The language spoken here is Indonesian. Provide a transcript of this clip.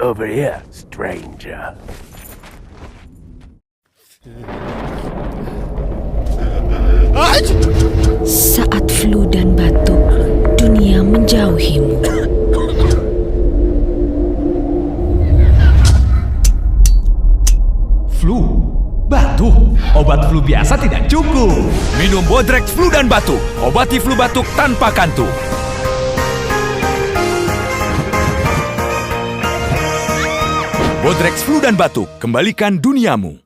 over here, stranger. Saat flu dan batuk, dunia menjauhimu. Flu? Batuk? Obat flu biasa tidak cukup. Minum Bodrex Flu dan Batuk. Obati flu batuk tanpa kantuk. Bodrex Flu dan Batuk, kembalikan duniamu.